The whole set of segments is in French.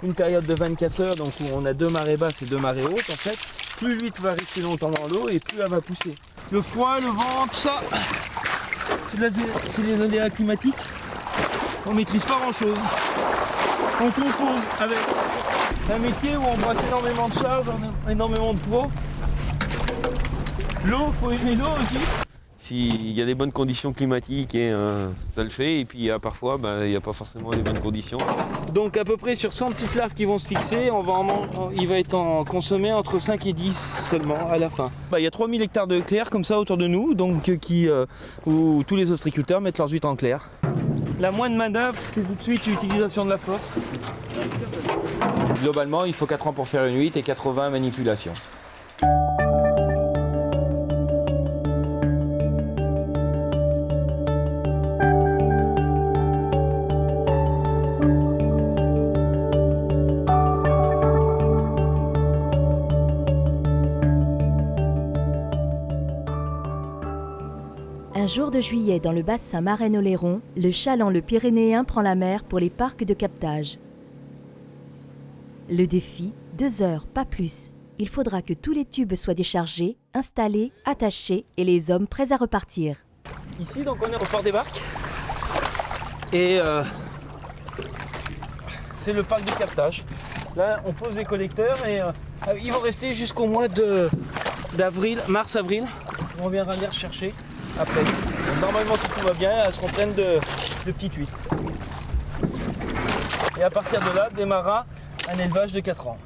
une période de 24 heures, donc où on a 2 marées basses et 2 marées hautes en fait, plus l'huître va rester longtemps dans l'eau et plus elle va pousser. Le froid, le vent, tout ça, c'est les aléas climatiques. On maîtrise pas grand chose. On compose avec un métier où on brasse énormément de charges, énormément de poids. L'eau, faut aimer l'eau aussi. S'il y a des bonnes conditions climatiques, ça le fait. Et puis parfois, il n'y a pas forcément les bonnes conditions. Donc à peu près sur 100 petites larves qui vont se fixer, il va être consommé entre 5 et 10 seulement à la fin. Il y a 3000 hectares de clairs comme ça autour de nous, donc où tous les ostréiculteurs mettent leurs huîtres en clair. La moindre main-d'œuvre, c'est tout de suite l'utilisation de la force. Globalement, il faut 4 ans pour faire une huître et 80 manipulations. Un jour de juillet dans le bassin Marennes-Oléron, le chaland le Pyrénéen prend la mer pour les parcs de captage. Le défi, 2 heures, pas plus. Il faudra que tous les tubes soient déchargés, installés, attachés et les hommes prêts à repartir. Ici, donc, on est au port des Barques. Et c'est le parc de captage. Là, on pose les collecteurs et ils vont rester jusqu'au mois d'avril, mars-avril. On viendra les rechercher après. Donc, normalement, si tout va bien, elles seront pleines de petites huîtres. Et à partir de là, démarrera un élevage de 4 ans.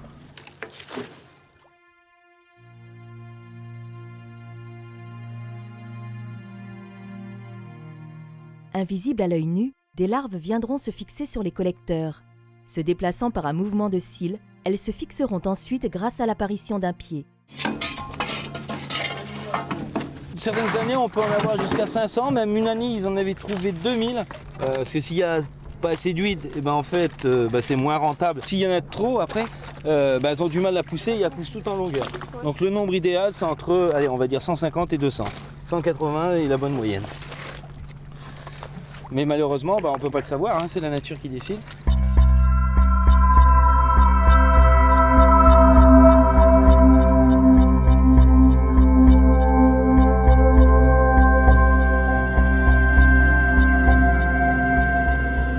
Invisibles à l'œil nu, des larves viendront se fixer sur les collecteurs. Se déplaçant par un mouvement de cils, elles se fixeront ensuite grâce à l'apparition d'un pied. Certaines années, on peut en avoir jusqu'à 500, même une année, ils en avaient trouvé 2000. Parce que s'il n'y a pas assez d'huîtres, en fait, c'est moins rentable. S'il y en a trop, après, elles ont du mal à pousser et elles poussent tout en longueur. Donc le nombre idéal, c'est entre, allez, on va dire 150 et 200. 180 est la bonne moyenne. Mais malheureusement, on ne peut pas le savoir, hein, c'est la nature qui décide.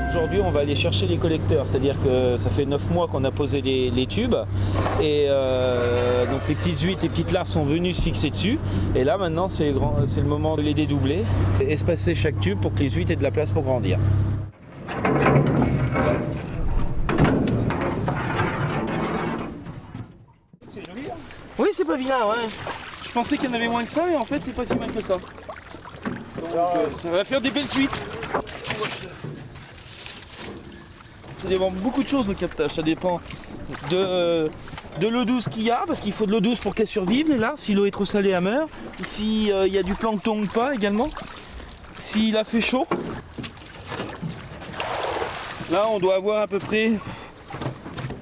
Aujourd'hui, on va aller chercher les collecteurs, c'est-à-dire que ça fait 9 mois qu'on a posé les tubes et donc les petites huîtres, les petites larves sont venues se fixer dessus et là maintenant c'est le moment de les dédoubler et espacer chaque tube pour que les huîtres aient de la place pour grandir. C'est joli hein? Oui, c'est pas vilain, ouais. Je pensais qu'il y en avait moins que ça et en fait c'est pas si mal que ça. Donc, ça va faire des belles huîtres. Ça dépend de beaucoup de choses le captage, ça dépend de l'eau douce qu'il y a, parce qu'il faut de l'eau douce pour qu'elle survive les larves, si l'eau est trop salée elle meurt, s'il y a du plancton ou pas également, s'il a fait chaud. Là on doit avoir à peu près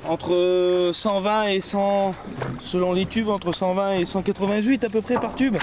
entre 120 et 100, selon les tubes, entre 120 et 188 à peu près par tube.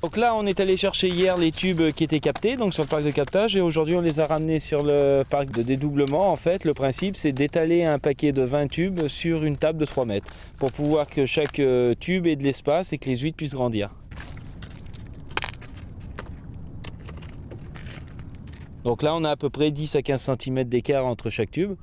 Donc là on est allé chercher hier les tubes qui étaient captés donc sur le parc de captage et aujourd'hui on les a ramenés sur le parc de dédoublement. En fait le principe c'est d'étaler un paquet de 20 tubes sur une table de 3 mètres pour pouvoir que chaque tube ait de l'espace et que les huîtres puissent grandir. Donc là on a à peu près 10 à 15 cm d'écart entre chaque tube.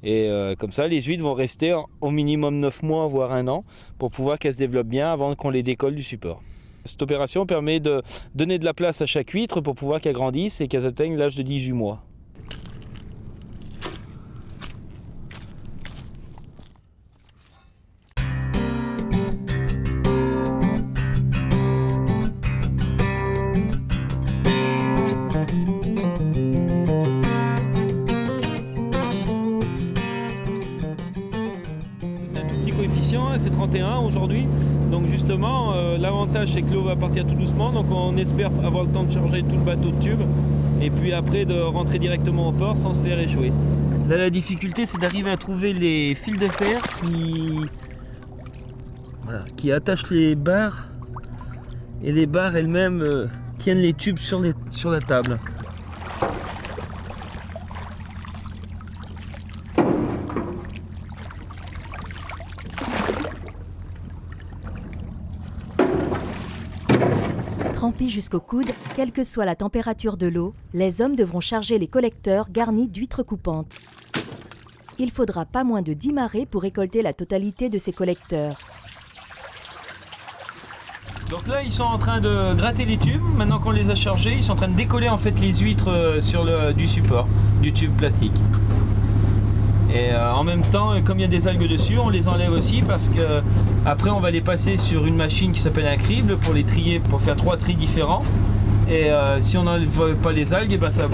Et comme ça, les huîtres vont rester au minimum 9 mois, voire 1 an, pour pouvoir qu'elles se développent bien avant qu'on les décolle du support. Cette opération permet de donner de la place à chaque huître pour pouvoir qu'elles grandissent et qu'elles atteignent l'âge de 18 mois. coefficient, c'est 31 aujourd'hui. Donc justement, l'avantage c'est que l'eau va partir tout doucement, donc on espère avoir le temps de charger tout le bateau de tubes et puis après de rentrer directement au port sans se faire échouer. Là la difficulté c'est d'arriver à trouver les fils de fer qui attachent les barres et les barres elles-mêmes tiennent les tubes sur la table. Trempés jusqu'au coude, quelle que soit la température de l'eau, les hommes devront charger les collecteurs garnis d'huîtres coupantes. Il faudra pas moins de 10 marées pour récolter la totalité de ces collecteurs. Donc là ils sont en train de gratter les tubes, maintenant qu'on les a chargés, ils sont en train de décoller en fait les huîtres du support, du tube plastique. Et en même temps, comme il y a des algues dessus, on les enlève aussi parce que après on va les passer sur une machine qui s'appelle un crible pour les trier, pour faire 3 tris différents. Et si on n'enlève pas les algues, et ben ça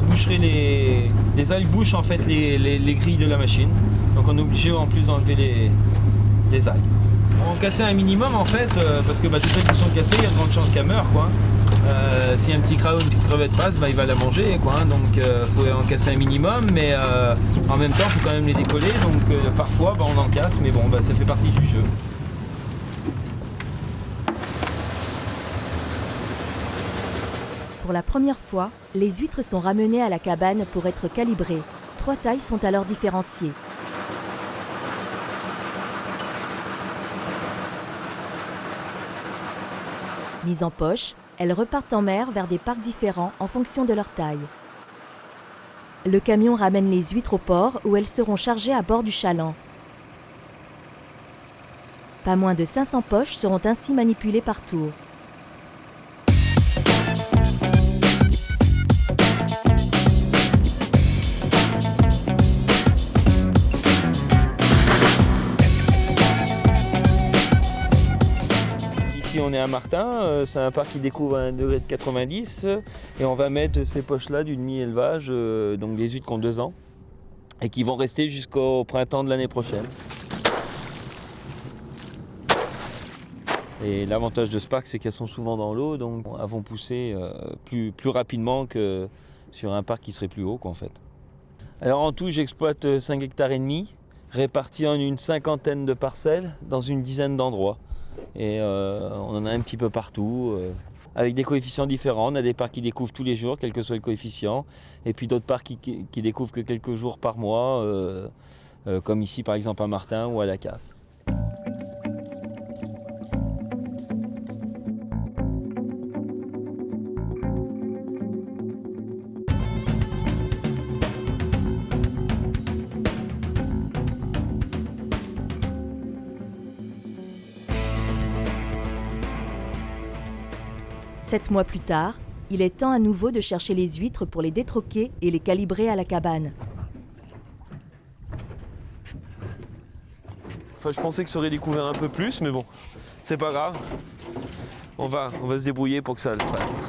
boucherait les algues bouchent en fait les grilles de la machine. Donc on est obligé en plus d'enlever les algues. On cassait un minimum en fait, parce que toutes celles qui sont cassées, il y a de grandes chances qu'elles meurent quoi. Si un petit crabe ou une petite crevette passe, il va la manger quoi. Donc faut en casser un minimum, mais en même temps il faut quand même les décoller. Donc parfois on en casse, mais bon ça fait partie du jeu. Pour la première fois, les huîtres sont ramenées à la cabane pour être calibrées. 3 tailles sont alors différenciées. Mises en poche, elles repartent en mer vers des parcs différents en fonction de leur taille. Le camion ramène les huîtres au port où elles seront chargées à bord du chaland. Pas moins de 500 poches seront ainsi manipulées par tour. Ici on est à Martin, c'est un parc qui découvre à 1 degré de 90 et on va mettre ces poches-là du demi-élevage, donc des huîtres qui ont 2 ans et qui vont rester jusqu'au printemps de l'année prochaine. Et l'avantage de ce parc c'est qu'elles sont souvent dans l'eau, donc elles vont pousser plus rapidement que sur un parc qui serait plus haut en fait. Alors en tout j'exploite 5 hectares et demi, répartis en une 50aine de parcelles dans une dizaine d'endroits. Et on en a un petit peu partout, avec des coefficients différents. On a des parcs qui découvrent tous les jours, quel que soit le coefficient, et puis d'autres parcs qui découvrent que quelques jours par mois, comme ici par exemple à Martin ou à la Casse. Sept mois plus tard, il est temps à nouveau de chercher les huîtres pour les détroquer et les calibrer à la cabane. Enfin, je pensais que ça aurait découvert un peu plus, mais bon, c'est pas grave. On va se débrouiller pour que ça le fasse.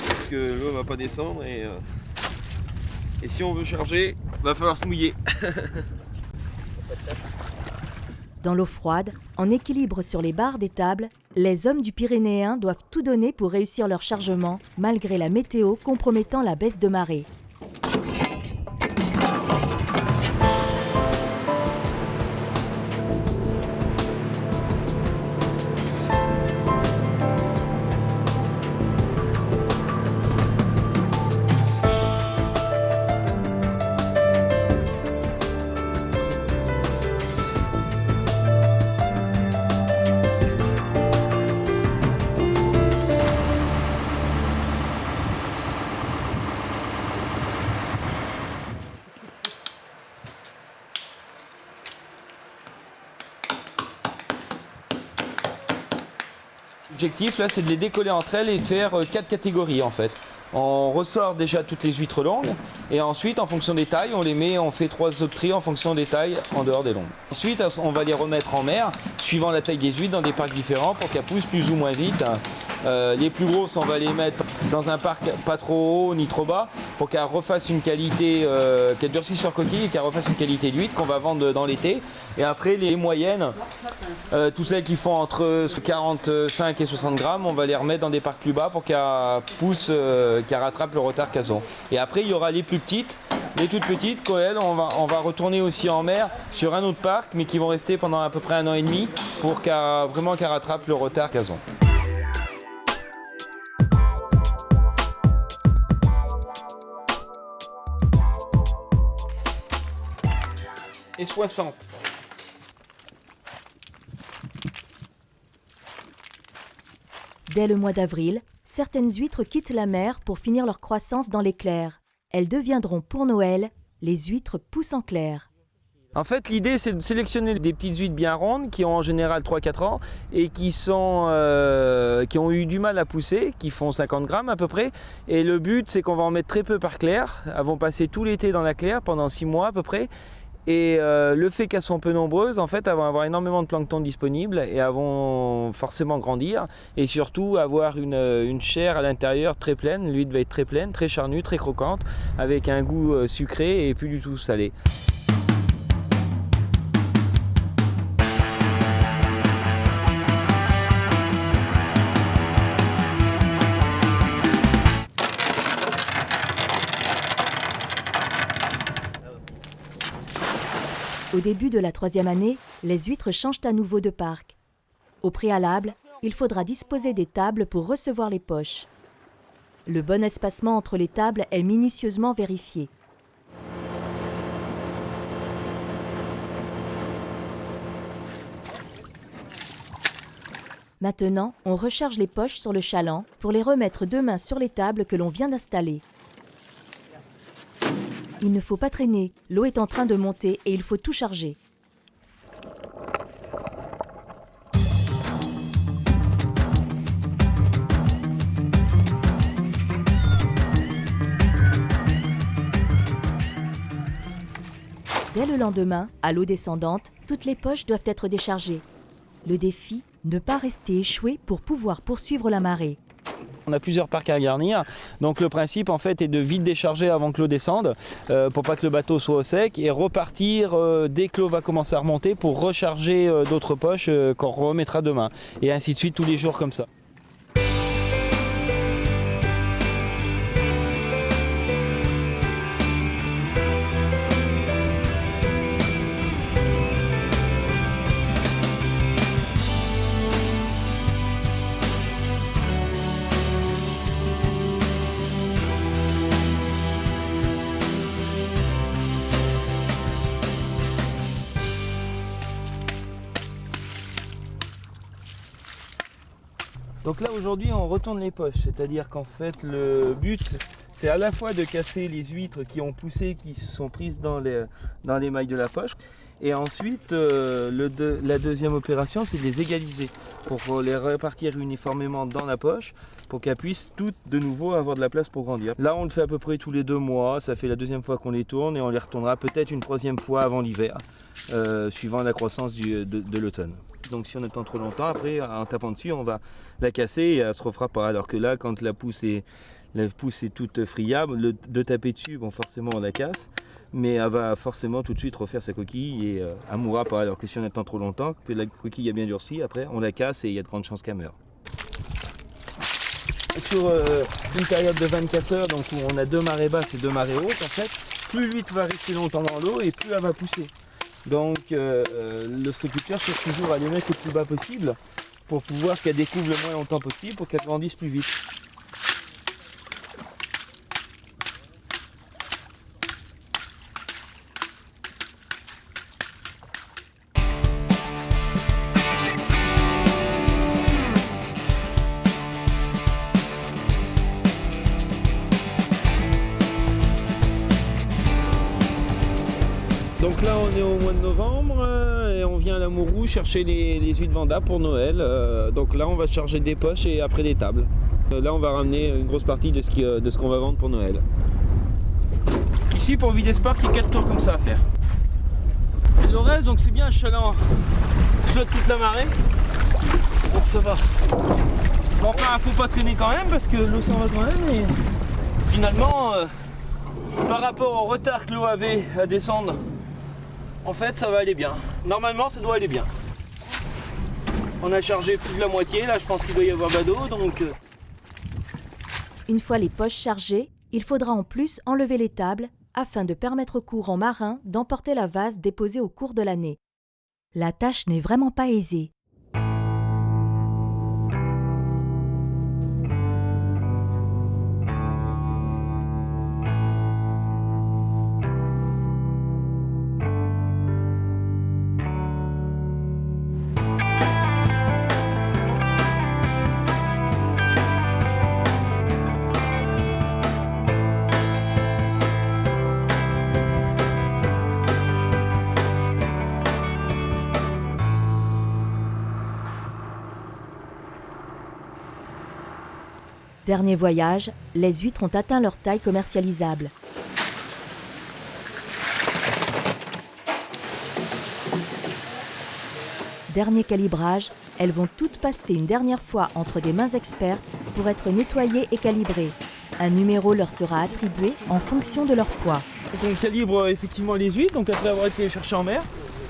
Parce que l'eau va pas descendre et si on veut charger, va falloir se mouiller. Dans l'eau froide, en équilibre sur les barres des tables, les hommes du Pyrénéen doivent tout donner pour réussir leur chargement, malgré la météo compromettant la baisse de marée. L'objectif là c'est de les décoller entre elles et de faire 4 catégories en fait. On ressort déjà toutes les huîtres longues et ensuite en fonction des tailles on fait 3 autres tris en fonction des tailles en dehors des longues. Ensuite on va les remettre en mer suivant la taille des huîtres dans des parcs différents pour qu'elles poussent plus ou moins vite Les plus grosses, on va les mettre dans un parc pas trop haut ni trop bas pour qu'elles refassent une qualité, qu'elles durcissent leur coquille et qu'elles refassent une qualité d'huître qu'on va vendre dans l'été. Et après, les moyennes, toutes celles qui font entre 45 et 60 grammes, on va les remettre dans des parcs plus bas pour qu'elles poussent, qu'elles rattrapent le retard qu'elles ont. Et après, il y aura les plus petites. Les toutes petites, qu'elles, on va retourner aussi en mer sur un autre parc, mais qui vont rester pendant à peu près 1 an et demi pour qu'elles rattrapent le retard qu'elles ont. Et 60. Dès le mois d'avril, certaines huîtres quittent la mer pour finir leur croissance dans les clairs. Elles deviendront pour Noël les huîtres pousse en clair. En fait, l'idée, c'est de sélectionner des petites huîtres bien rondes qui ont en général 3-4 ans et qui ont eu du mal à pousser, qui font 50 grammes à peu près. Et le but, c'est qu'on va en mettre très peu par clair. Elles vont passer tout l'été dans la claire pendant 6 mois à peu près. Et le fait qu'elles sont peu nombreuses, en fait, elles vont avoir énormément de plancton disponible et elles vont forcément grandir et surtout avoir une chair à l'intérieur très pleine. L'huître va être très pleine, très charnue, très croquante, avec un goût sucré et plus du tout salé. Au début de la 3e année, les huîtres changent à nouveau de parc. Au préalable, il faudra disposer des tables pour recevoir les poches. Le bon espacement entre les tables est minutieusement vérifié. Maintenant, on recharge les poches sur le chaland pour les remettre demain sur les tables que l'on vient d'installer. Il ne faut pas traîner, l'eau est en train de monter et il faut tout charger. Dès le lendemain, à l'eau descendante, toutes les poches doivent être déchargées. Le défi, ne pas rester échoué pour pouvoir poursuivre la marée. On a plusieurs parcs à garnir, donc le principe en fait est de vite décharger avant que l'eau descende pour pas que le bateau soit au sec et repartir dès que l'eau va commencer à remonter pour recharger d'autres poches qu'on remettra demain et ainsi de suite tous les jours comme ça. Donc là aujourd'hui on retourne les poches, c'est-à-dire qu'en fait le but c'est à la fois de casser les huîtres qui ont poussé, qui se sont prises dans les mailles de la poche, et ensuite la deuxième opération c'est de les égaliser pour les répartir uniformément dans la poche pour qu'elles puissent toutes de nouveau avoir de la place pour grandir. Là on le fait à peu près tous les 2 mois, ça fait la 2e fois qu'on les tourne et on les retournera peut-être une 3e fois avant l'hiver, suivant la croissance de l'automne. Donc si on attend trop longtemps, après en tapant dessus on va la casser et elle se refera pas. Alors que là quand la pousse est toute friable, de taper dessus, bon forcément on la casse, mais elle va forcément tout de suite refaire sa coquille et elle mourra pas. Alors que si on attend trop longtemps, que la coquille a bien durci, après on la casse et il y a de grandes chances qu'elle meure. Sur une période de 24 heures, donc où on a 2 marées basses et 2 marées hautes, en fait, plus l'huître va rester longtemps dans l'eau et plus elle va pousser. Donc l'ostréiculteur cherche toujours à les mettre le plus bas possible pour pouvoir qu'elle découvre le moins longtemps possible pour qu'elle grandisse plus vite. Donc là on est au mois de novembre et on vient à la Mourou chercher les huîtres Vanda pour Noël. Donc là on va charger des poches et après des tables. Là on va ramener une grosse partie de ce qu'on va vendre pour Noël. Ici pour vider ce parc, il y a 4 tours comme ça à faire. Le reste donc c'est bien un chaland, flotte toute la marée, donc ça va. Bon, enfin, faut pas traîner quand même parce que l'eau s'en va quand même. Et finalement, par rapport au retard que l'eau avait à descendre, en fait, ça va aller bien. Normalement, ça doit aller bien. On a chargé plus de la moitié. Là, je pense qu'il doit y avoir d'eau, donc. Une fois les poches chargées, il faudra en plus enlever les tables afin de permettre au courant marin d'emporter la vase déposée au cours de l'année. La tâche n'est vraiment pas aisée. Dernier voyage, les huîtres ont atteint leur taille commercialisable. Dernier calibrage, elles vont toutes passer une dernière fois entre des mains expertes pour être nettoyées et calibrées. Un numéro leur sera attribué en fonction de leur poids. Donc on calibre effectivement les huîtres, donc après avoir été les chercher en mer,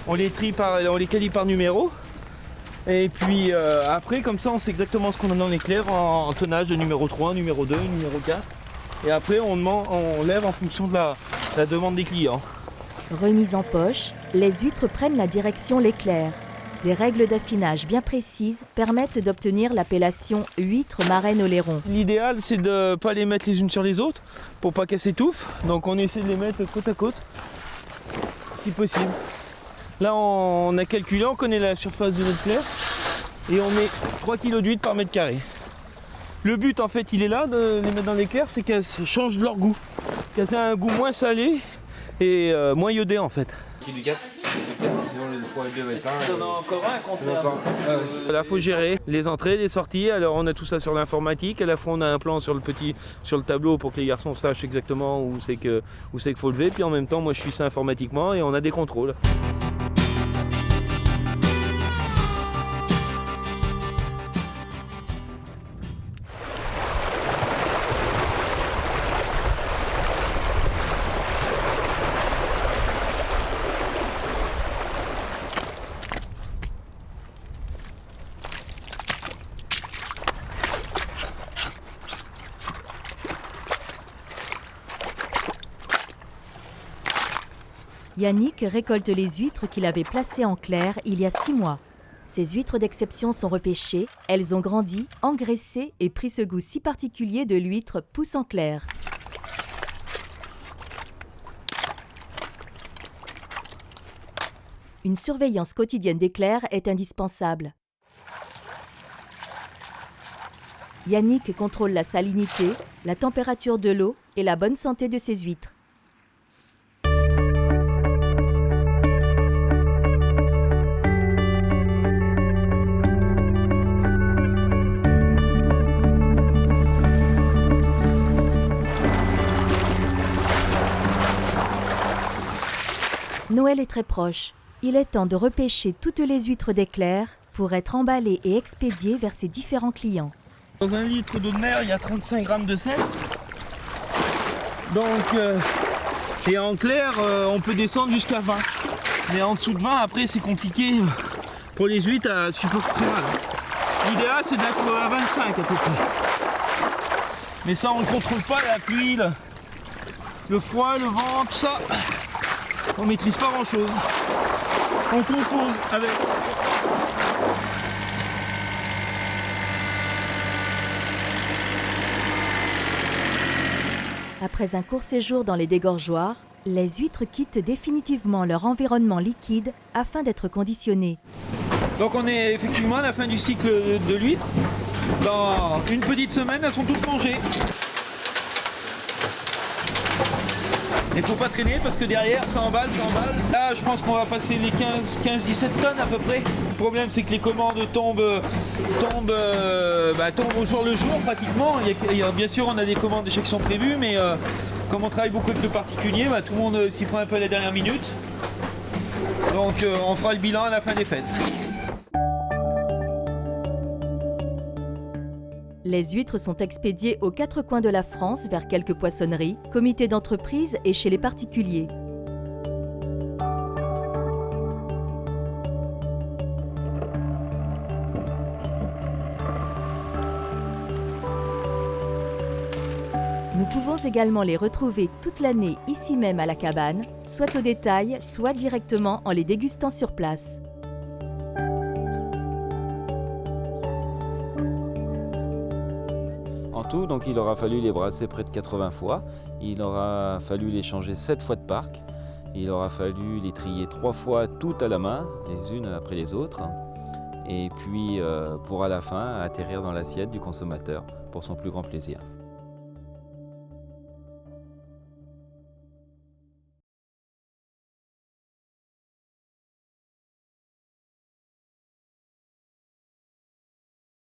on les calibre par numéro. Et puis après, comme ça, on sait exactement ce qu'on a dans l'éclair en tonnage de numéro 3, numéro 2, numéro 4. Et après, on lève en fonction de la demande des clients. Remise en poche, les huîtres prennent la direction l'éclair. Des règles d'affinage bien précises permettent d'obtenir l'appellation huître marraine oléron. L'idéal, c'est de ne pas les mettre les unes sur les autres pour pas qu'elles s'étouffent. Donc on essaie de les mettre côte à côte, si possible. Là, on a calculé, on connaît la surface de notre clair et on met 3 kg d'huître par mètre carré. Le but, en fait, il est là de les mettre dans l'éclair, c'est qu'elles changent de leur goût. Qu'elles aient un goût moins salé et moins iodé, en fait. Du 4, sinon le 3 et 2 va être On en a encore un contre. Là, il faut gérer les entrées, les sorties. Alors, on a tout ça sur l'informatique. À la fois, on a un plan sur le tableau pour que les garçons sachent exactement où c'est qu'il faut lever. Puis en même temps, moi, je suis ça informatiquement et on a des contrôles. Yannick récolte les huîtres qu'il avait placées en clair il y a 6 mois. Ces huîtres d'exception sont repêchées, elles ont grandi, engraissé et pris ce goût si particulier de l'huître pousse en clair. Une surveillance quotidienne des clairs est indispensable. Yannick contrôle la salinité, la température de l'eau et la bonne santé de ses huîtres. Noël est très proche. Il est temps de repêcher toutes les huîtres d'éclair pour être emballées et expédiées vers ses différents clients. Dans 1 litre d'eau de mer, il y a 35 grammes de sel. Donc, et en clair, on peut descendre jusqu'à 20. Mais en dessous de 20, après, c'est compliqué pour les huîtres à supporter mal. L'idéal, c'est d'être à 25 à peu près. Mais ça, on ne contrôle pas, la pluie, le froid, le vent, tout ça. On maîtrise pas grand chose. On compose avec. Après un court séjour dans les dégorgeoirs, les huîtres quittent définitivement leur environnement liquide afin d'être conditionnées. Donc on est effectivement à la fin du cycle de l'huître. Dans une petite semaine, elles sont toutes mangées. Il ne faut pas traîner parce que derrière ça emballe. Là je pense qu'on va passer les 15-17 tonnes à peu près. Le problème c'est que les commandes tombent au jour le jour pratiquement. Bien sûr on a des commandes déjà qui sont prévues, mais comme on travaille beaucoup avec le particulier, tout le monde s'y prend un peu à la dernière minute. Donc on fera le bilan à la fin des fêtes. Les huîtres sont expédiées aux 4 coins de la France vers quelques poissonneries, comités d'entreprise et chez les particuliers. Nous pouvons également les retrouver toute l'année ici même à la cabane, soit au détail, soit directement en les dégustant sur place. En tout, donc, il aura fallu les brasser près de 80 fois, il aura fallu les changer 7 fois de parc, il aura fallu les trier 3 fois toutes à la main, les unes après les autres, et puis pour à la fin atterrir dans l'assiette du consommateur pour son plus grand plaisir.